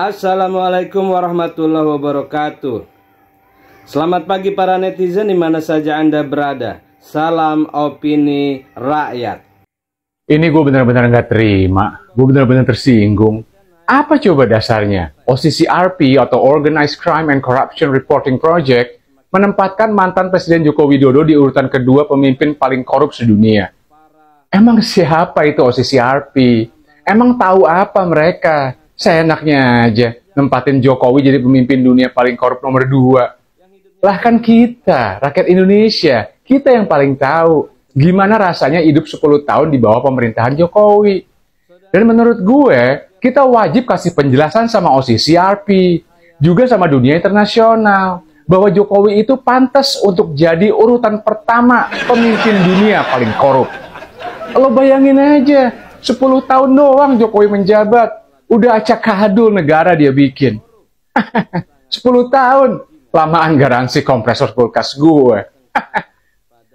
Assalamualaikum warahmatullahi wabarakatuh. Selamat pagi para netizen di mana saja Anda berada. Salam opini rakyat. Ini gue benar-benar nggak terima. Gue benar-benar tersinggung. Apa coba dasarnya? OCCRP atau Organized Crime and Corruption Reporting Project menempatkan mantan Presiden Joko Widodo di urutan kedua pemimpin paling korup sedunia. Emang siapa itu OCCRP? Emang tahu apa mereka? Seenaknya aja nempatin Jokowi jadi pemimpin dunia paling korup nomor 2. Lah kan kita, rakyat Indonesia, kita yang paling tahu gimana rasanya hidup 10 tahun di bawah pemerintahan Jokowi. Dan menurut gue, kita wajib kasih penjelasan sama OCCRP, juga sama dunia internasional, bahwa Jokowi itu pantas untuk jadi urutan pertama pemimpin dunia paling korup. Lo bayangin aja, 10 tahun doang Jokowi menjabat, udah acak kadul negara dia bikin. 10 tahun, lamaan garansi kompresor kulkas gue.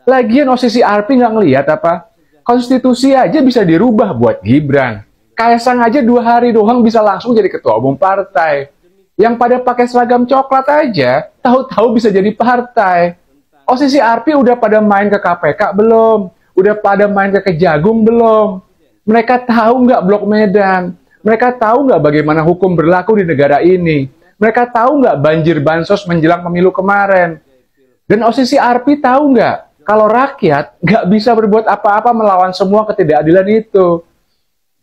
Lagian OCCRP nggak ngelihat apa? Konstitusi aja bisa dirubah buat Gibran. Kaisang aja 2 hari doang bisa langsung jadi ketua umum partai. Yang pada pakai seragam coklat aja, tahu-tahu bisa jadi partai. OCCRP udah pada main ke KPK belum? Udah pada main ke Kejagung belum? Mereka tahu nggak Blok Medan? Mereka tahu nggak bagaimana hukum berlaku di negara ini? Mereka tahu nggak banjir bansos menjelang pemilu kemarin? Dan OCCRP tahu nggak kalau rakyat nggak bisa berbuat apa-apa melawan semua ketidakadilan itu?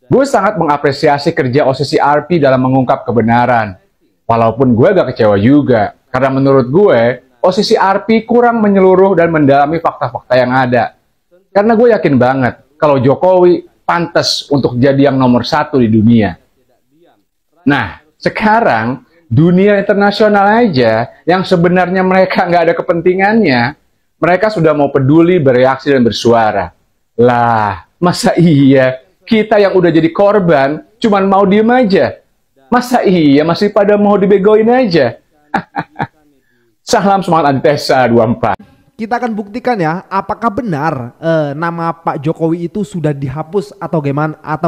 Gue sangat mengapresiasi kerja OCCRP dalam mengungkap kebenaran. Walaupun gue agak kecewa juga, karena menurut gue, OCCRP kurang menyeluruh dan mendalami fakta-fakta yang ada. Karena gue yakin banget, kalau Jokowi pantas untuk jadi yang nomor 1 di dunia. Nah, sekarang dunia internasional aja yang sebenarnya mereka nggak ada kepentingannya, mereka sudah mau peduli, bereaksi, dan bersuara. Lah, masa iya kita yang udah jadi korban cuman mau diem aja? Masa iya masih pada mau dibegoin aja? Salam semangat antitesa 24. Kita akan buktikan ya, apakah benar nama Pak Jokowi itu sudah dihapus atau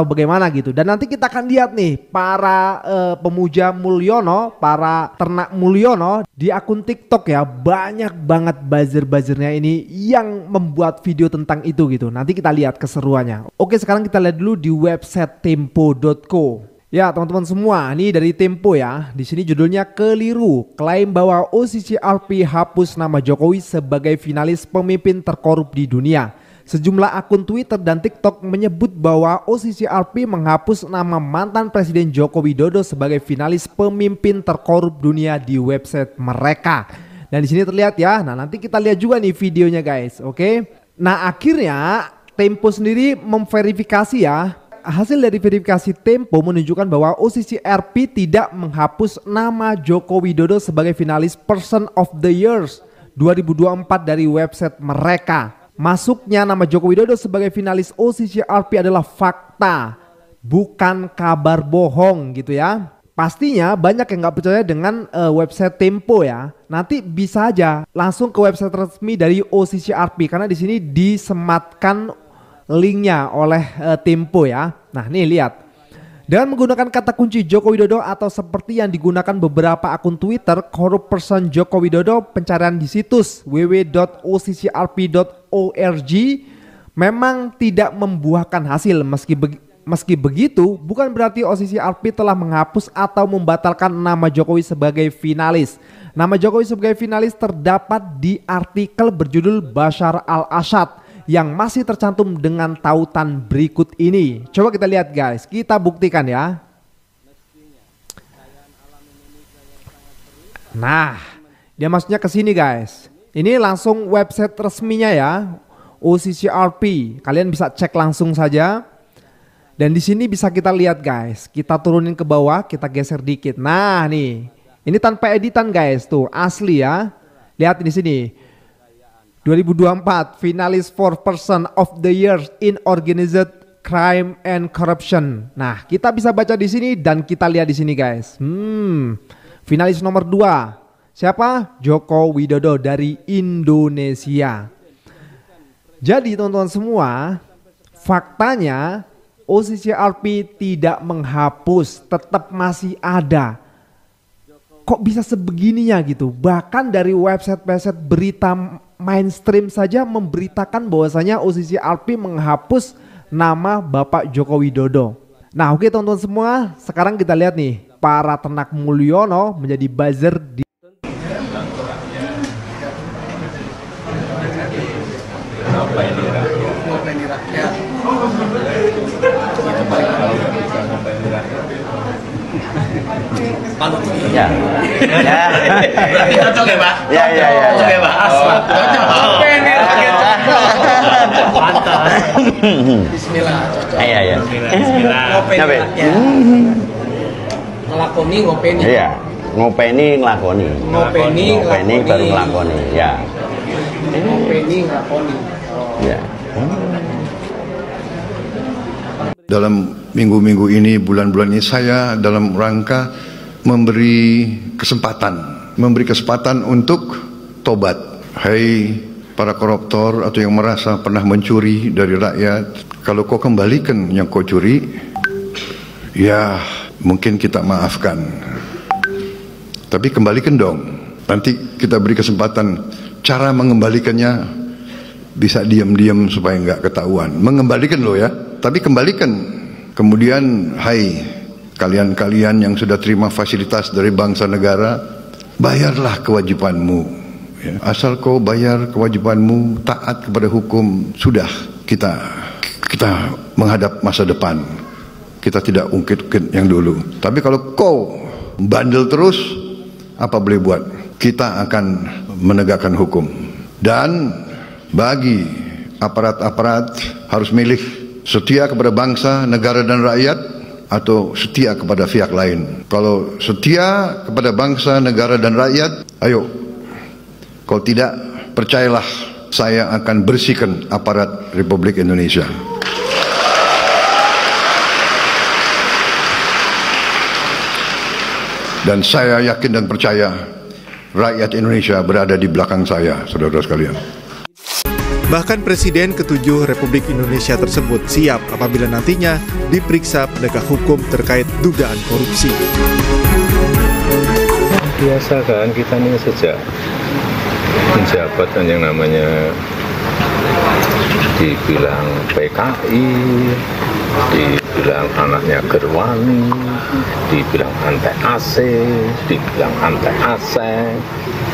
bagaimana gitu. Dan nanti kita akan lihat nih para pemuja Mulyono, para ternak Mulyono di akun TikTok ya, banyak banget buzzer-buzzernya ini yang membuat video tentang itu gitu. Nanti kita lihat keseruannya. Oke, sekarang kita lihat dulu di website tempo.co. Ya teman-teman semua, ini dari Tempo ya. Di sini judulnya keliru, klaim bahwa OCCRP hapus nama Jokowi sebagai finalis pemimpin terkorup di dunia. Sejumlah akun Twitter dan TikTok menyebut bahwa OCCRP menghapus nama mantan Presiden Joko Widodo sebagai finalis pemimpin terkorup dunia di website mereka. Dan di sini terlihat ya. Nah, nanti kita lihat juga nih videonya guys, oke? Nah, akhirnya Tempo sendiri memverifikasi ya. Hasil dari verifikasi Tempo menunjukkan bahwa OCCRP tidak menghapus nama Joko Widodo sebagai finalis Person of the Year 2024 dari website mereka. Masuknya nama Joko Widodo sebagai finalis OCCRP adalah fakta, bukan kabar bohong gitu ya. Pastinya banyak yang nggak percaya dengan website Tempo ya. Nanti bisa aja langsung ke website resmi dari OCCRP karena di sini disematkan linknya oleh Tempo ya. Nah nih lihat, dengan menggunakan kata kunci Joko Widodo atau seperti yang digunakan beberapa akun Twitter, Corrupt Person Joko Widodo, pencarian di situs www.occrp.org memang tidak membuahkan hasil. Meski begitu, bukan berarti OCCRP telah menghapus atau membatalkan nama Jokowi sebagai finalis. Nama Jokowi sebagai finalis terdapat di artikel berjudul Bashar al-Assad yang masih tercantum dengan tautan berikut ini. Coba kita lihat guys, kita buktikan ya. Nah, dia maksudnya ke sini guys. Ini langsung website resminya ya, OCCRP. Kalian bisa cek langsung saja. Dan di sini bisa kita lihat guys. Kita turunin ke bawah, kita geser dikit. Nah, nih. Ini tanpa editan guys, tuh asli ya. Lihat di sini. 2024 finalis for Person of the Year in Organized Crime and Corruption. Nah, kita bisa baca di sini dan kita lihat di sini guys. Finalis nomor 2. Siapa? Joko Widodo dari Indonesia. Jadi teman-teman semua, faktanya OCCRP tidak menghapus, tetap masih ada kok bisa sebegininya gitu. Bahkan dari website-website berita mainstream saja memberitakan bahwasanya OCCRP menghapus nama Bapak Joko Widodo. Nah oke teman-teman semua, sekarang kita lihat nih para ternak Mulyono menjadi buzzer di Ya. Berarti cocok ya, Pak? Ya. Cocok ya, Pak? Mantap. Bismillah, cocok. Iya. Bismillah. Ngapain? Ngelakoni, ngopeni. Iya. Ngopeni nglakoni. Ngopeni baru nglakoni. Ya. Ngopeni, ngelakoni. Ya. Dalam minggu-minggu ini, bulan-bulan ini saya dalam rangka memberi kesempatan untuk tobat. Hai para koruptor atau yang merasa pernah mencuri dari rakyat, kalau kau kembalikan yang kau curi, ya mungkin kita maafkan. Tapi kembalikan dong. Nanti kita beri kesempatan. Cara mengembalikannya bisa diam-diam supaya nggak ketahuan. Mengembalikan loh ya. Tapi kembalikan. Kemudian, hai kalian-kalian yang sudah terima fasilitas dari bangsa negara, bayarlah kewajibanmu. Ya. Asal kau bayar kewajibanmu, taat kepada hukum, sudah kita menghadap masa depan. Kita tidak ungkit-ungkit yang dulu. Tapi kalau kau bandel terus, apa boleh buat? Kita akan menegakkan hukum. Dan bagi aparat-aparat harus milih setia kepada bangsa, negara dan rakyat, atau setia kepada pihak lain. Kalau setia kepada bangsa, negara dan rakyat, ayo. Kalau tidak, percayalah, saya akan bersihkan aparat Republik Indonesia. Dan saya yakin dan percaya rakyat Indonesia berada di belakang saya, saudara-saudara sekalian. Bahkan Presiden ke-7 Republik Indonesia tersebut siap apabila nantinya diperiksa penegak hukum terkait dugaan korupsi. Biasa kan, kita ini sejak menjabat kan yang namanya dibilang PKI, dibilang anaknya Gerwani, dibilang antek AC, dibilang antek aseng,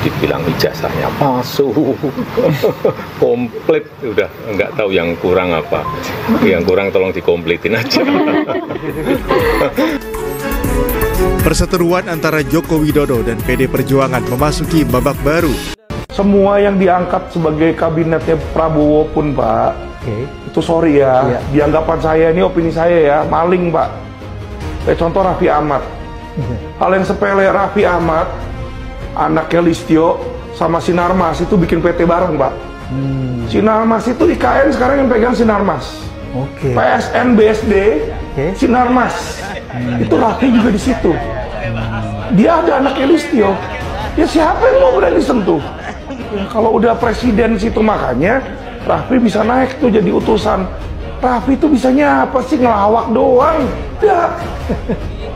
dibilang ijazahnya palsu, komplit, udah nggak tahu yang kurang apa. Yang kurang tolong dikomplitin aja. Perseteruan antara Joko Widodo dan PD Perjuangan memasuki babak baru. Semua yang diangkat sebagai kabinetnya Prabowo pun, Pak, itu sorry ya, dianggapan saya ini, opini saya ya, maling, Pak. Kayak contoh Raffi Ahmad. Hal yang sepele, Raffi Ahmad, anaknya Listio sama Sinarmas itu bikin PT bareng, Pak. Sinarmas itu IKN sekarang yang pegang Sinarmas. PSN BSD, Sinarmas. Itu Raffi juga di situ. Dia ada anaknya Listio. Ya siapa yang mau berani sentuh? Ya, kalau udah presiden situ, makanya Raffi bisa naik tuh jadi utusan. Raffi itu bisanya apa sih, ngelawak doang? Ya.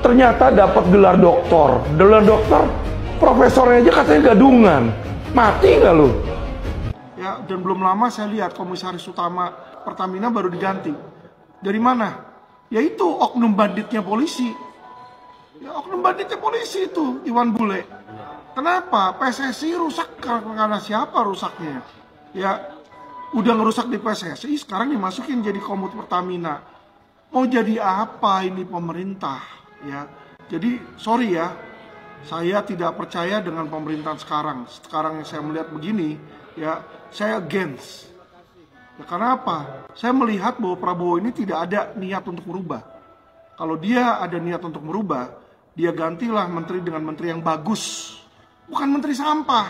Ternyata dapat gelar doktor. Gelar doktor, profesornya aja katanya gadungan. Mati nggak lu? Ya, dan belum lama saya lihat komisaris utama Pertamina baru diganti. Dari mana? Yaitu oknum banditnya polisi. Ya, oknum banditnya polisi itu, Iwan Bule. Kenapa? PSSI rusak karena siapa rusaknya? Ya, udah ngerusak di PSSI, sekarang dimasukin jadi komut Pertamina. Mau jadi apa ini pemerintah? Ya, jadi sorry ya, saya tidak percaya dengan pemerintahan sekarang. Sekarang yang saya melihat begini, ya saya against. Ya, karena apa? Saya melihat bahwa Prabowo ini tidak ada niat untuk merubah. Kalau dia ada niat untuk merubah, dia gantilah menteri dengan menteri yang bagus. Bukan menteri sampah,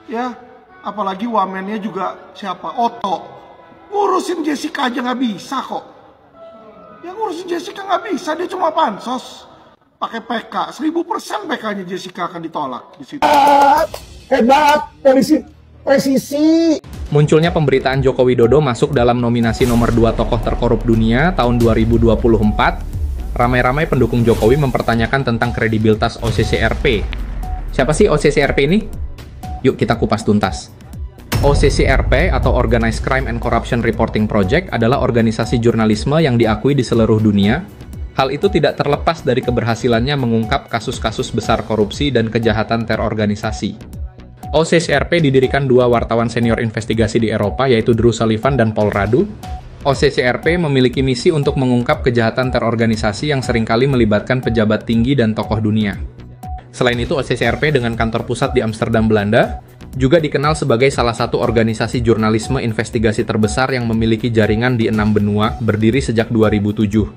ya. Apalagi wamennya juga siapa? Otto. Ngurusin Jessica aja nggak bisa kok. Ya ngurusin Jessica nggak bisa, dia cuma pansos. Pakai PK, 1000% PK-nya Jessica akan ditolak di situ. Hebat, polisi presisi. Munculnya pemberitaan Joko Widodo masuk dalam nominasi nomor 2 tokoh terkorup dunia tahun 2024. Ramai-ramai pendukung Jokowi mempertanyakan tentang kredibilitas OCCRP. Siapa sih OCCRP ini? Yuk kita kupas tuntas. OCCRP atau Organized Crime and Corruption Reporting Project adalah organisasi jurnalisme yang diakui di seluruh dunia. Hal itu tidak terlepas dari keberhasilannya mengungkap kasus-kasus besar korupsi dan kejahatan terorganisasi. OCCRP didirikan dua wartawan senior investigasi di Eropa, yaitu Drew Sullivan dan Paul Radu. OCCRP memiliki misi untuk mengungkap kejahatan terorganisasi yang seringkali melibatkan pejabat tinggi dan tokoh dunia. Selain itu, OCCRP dengan kantor pusat di Amsterdam, Belanda, juga dikenal sebagai salah satu organisasi jurnalisme investigasi terbesar yang memiliki jaringan di 6 benua, berdiri sejak 2007.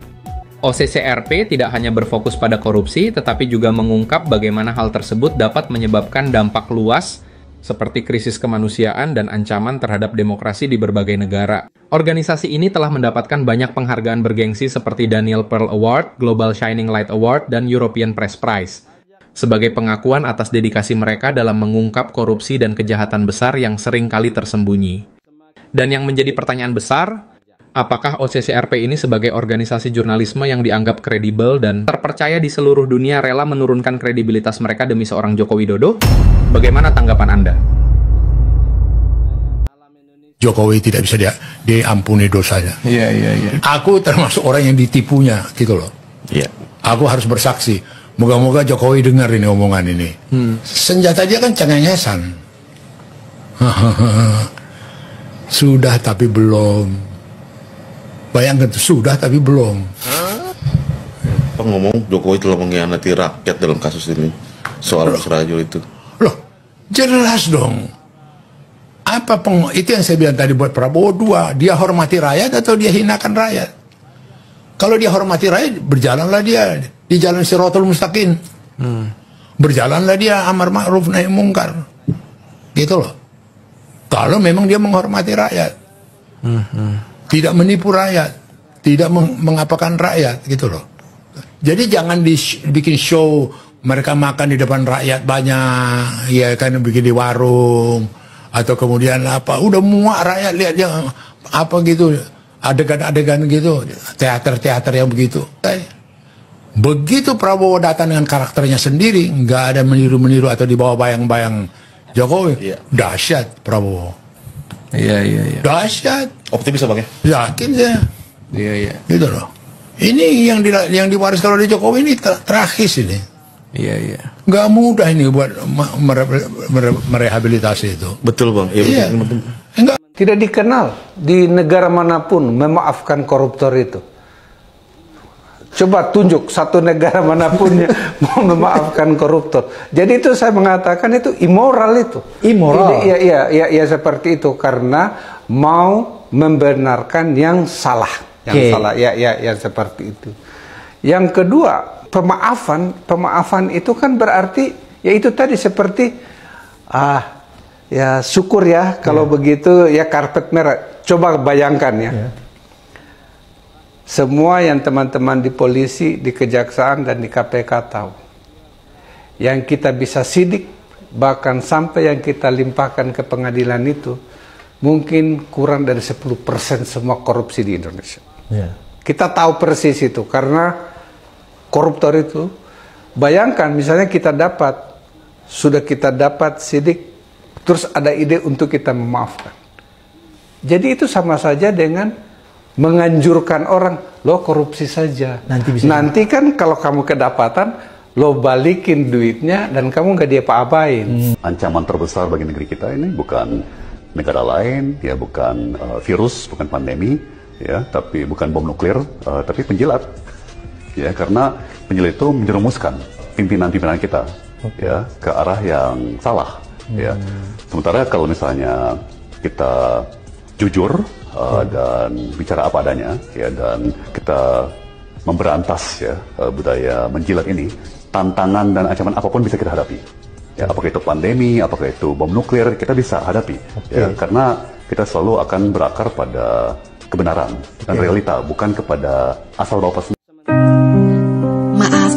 OCCRP tidak hanya berfokus pada korupsi, tetapi juga mengungkap bagaimana hal tersebut dapat menyebabkan dampak luas, seperti krisis kemanusiaan dan ancaman terhadap demokrasi di berbagai negara. Organisasi ini telah mendapatkan banyak penghargaan bergengsi seperti Daniel Pearl Award, Global Shining Light Award, dan European Press Prize, sebagai pengakuan atas dedikasi mereka dalam mengungkap korupsi dan kejahatan besar yang sering kali tersembunyi. Dan yang menjadi pertanyaan besar, apakah OCCRP ini sebagai organisasi jurnalisme yang dianggap kredibel dan terpercaya di seluruh dunia rela menurunkan kredibilitas mereka demi seorang Joko Widodo? Bagaimana tanggapan Anda? Jokowi tidak bisa diampuni dosanya. Iya. Aku termasuk orang yang ditipunya, gitu loh. Iya. Aku harus bersaksi. Moga-moga Jokowi dengar ini omongan ini. Senjata dia kan cengengesan. Sudah tapi belum. Bayangkan tuh, sudah tapi belum. Pak ngomong Jokowi telah mengkhianati rakyat dalam kasus ini. Soal Srajul itu. Loh, jelas dong. Itu yang saya bilang tadi buat Prabowo 2. Dia hormati rakyat atau dia hinakan rakyat? Kalau dia hormati rakyat, berjalanlah dia di jalan Shirathul Mustaqim. Berjalanlah dia amar ma'ruf nahi mungkar. Gitu loh. Kalau memang dia menghormati rakyat. Tidak menipu rakyat. Tidak mengapakan rakyat. Gitu loh. Jadi jangan dibikin show mereka makan di depan rakyat banyak. Ya kan bikin di warung. Atau kemudian apa. Udah muak rakyat lihat dia apa gitu. Adegan-adegan gitu, teater-teater yang begitu. Begitu Prabowo datang dengan karakternya sendiri, nggak ada meniru-meniru atau dibawa bayang-bayang Jokowi, dahsyat Prabowo. Iya. Dahsyat. Optimis Bang ya? Yakin saya. Iya. Gitu loh. Ini yang diwariskan oleh Jokowi ini tragis ini. Iya. Nggak mudah ini buat merehabilitasi itu. Betul Bang. Iya. Enggak. Tidak dikenal di negara manapun memaafkan koruptor itu. Coba tunjuk satu negara manapun yang mau memaafkan koruptor. Jadi itu saya mengatakan itu immoral itu. Immoral. Iya seperti itu karena mau membenarkan yang salah. Yang salah. Ya seperti itu. Yang kedua, pemaafan itu kan berarti ya itu tadi seperti ya syukur ya kalau begitu ya karpet merah. Coba bayangkan ya. Semua yang teman-teman di polisi, di kejaksaan dan di KPK tahu. Yang kita bisa sidik bahkan sampai yang kita limpahkan ke pengadilan itu mungkin kurang dari 10% semua korupsi di Indonesia. Kita tahu persis itu karena koruptor itu bayangkan misalnya sudah kita dapat sidik terus ada ide untuk kita memaafkan. Jadi itu sama saja dengan menganjurkan orang, lo korupsi saja. Nanti kan kalau kamu kedapatan, lo balikin duitnya dan kamu nggak diapa-apain. Ancaman terbesar bagi negeri kita ini bukan negara lain, ya bukan virus, bukan pandemi, ya, tapi bukan bom nuklir, tapi penjilat. Ya, karena penjilat itu menjerumuskan pimpinan-pimpinan kita, ya, ke arah yang salah. Ya. Sementara kalau misalnya kita jujur dan bicara apa adanya, ya, dan kita memberantas ya budaya menjilat ini, tantangan dan ancaman apapun bisa kita hadapi. Ya, apakah itu pandemi, apakah itu bom nuklir, kita bisa hadapi. Ya, karena kita selalu akan berakar pada kebenaran dan realita, bukan kepada asal bawa sendiri. Maaf,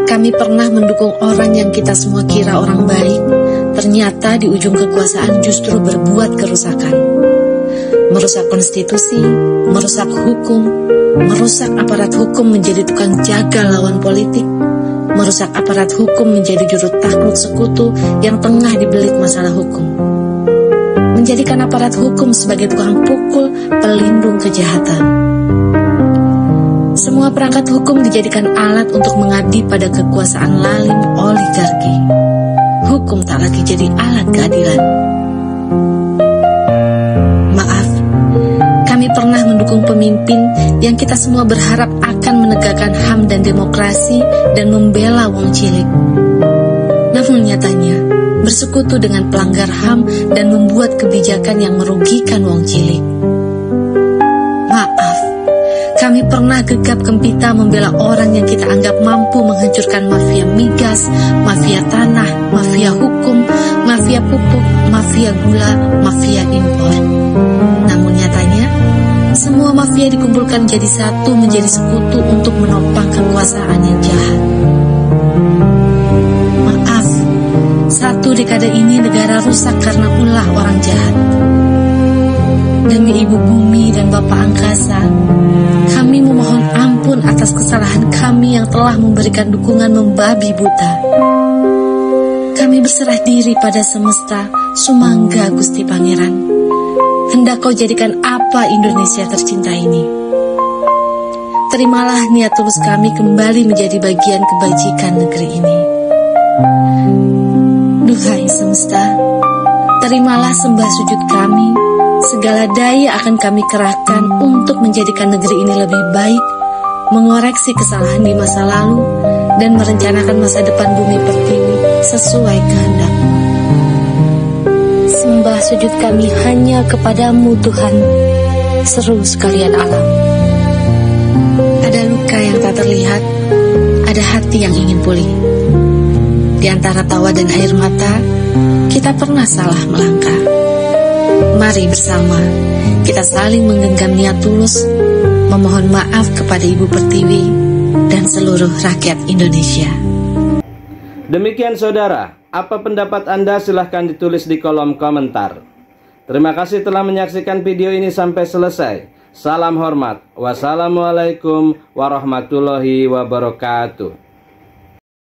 kami pernah mendukung orang yang kita semua kira orang baik. Ternyata di ujung kekuasaan justru berbuat kerusakan. Merusak konstitusi, merusak hukum, merusak aparat hukum menjadi tukang jaga lawan politik, merusak aparat hukum menjadi juru takluk sekutu yang tengah dibelit masalah hukum, menjadikan aparat hukum sebagai tukang pukul pelindung kejahatan. Semua perangkat hukum dijadikan alat untuk mengabdi pada kekuasaan lalim oligarki. Hukum tak lagi jadi alat keadilan. Maaf, kami pernah mendukung pemimpin yang kita semua berharap akan menegakkan HAM dan demokrasi dan membela wong cilik. Namun nyatanya, bersekutu dengan pelanggar HAM dan membuat kebijakan yang merugikan wong cilik. Maaf, kami pernah gegap gempita membela orang yang kita anggap mampu menghancurkan mafia migas, mafia tanah, mafia hukum, mafia pupuk, mafia gula, mafia impor. Namun nyatanya, semua mafia dikumpulkan jadi satu menjadi sekutu untuk menopang kekuasaan yang jahat. Maaf, 1 dekade ini negara rusak karena ulah orang jahat. Demi Ibu Bumi dan Bapak Angkasa, kami memohon ampun atas kesalahan kami yang telah memberikan dukungan membabi buta. Kami berserah diri pada semesta, sumangga Gusti Pangeran. Hendak kau jadikan apa Indonesia tercinta ini? Terimalah niat tulus kami kembali menjadi bagian kebajikan negeri ini. Duhai semesta, terimalah sembah sujud kami. Segala daya akan kami kerahkan untuk menjadikan negeri ini lebih baik, mengoreksi kesalahan di masa lalu, dan merencanakan masa depan bumi pertiwi sesuai kehendak. Sembah sujud kami hanya kepadamu Tuhan, seru sekalian alam. Ada luka yang tak terlihat, ada hati yang ingin pulih. Di antara tawa dan air mata, kita pernah salah melangkah. Mari bersama, kita saling menggenggam niat tulus, memohon maaf kepada Ibu Pertiwi dan seluruh rakyat Indonesia. Demikian saudara, apa pendapat Anda silahkan ditulis di kolom komentar. Terima kasih telah menyaksikan video ini sampai selesai. Salam hormat. Wassalamualaikum warahmatullahi wabarakatuh.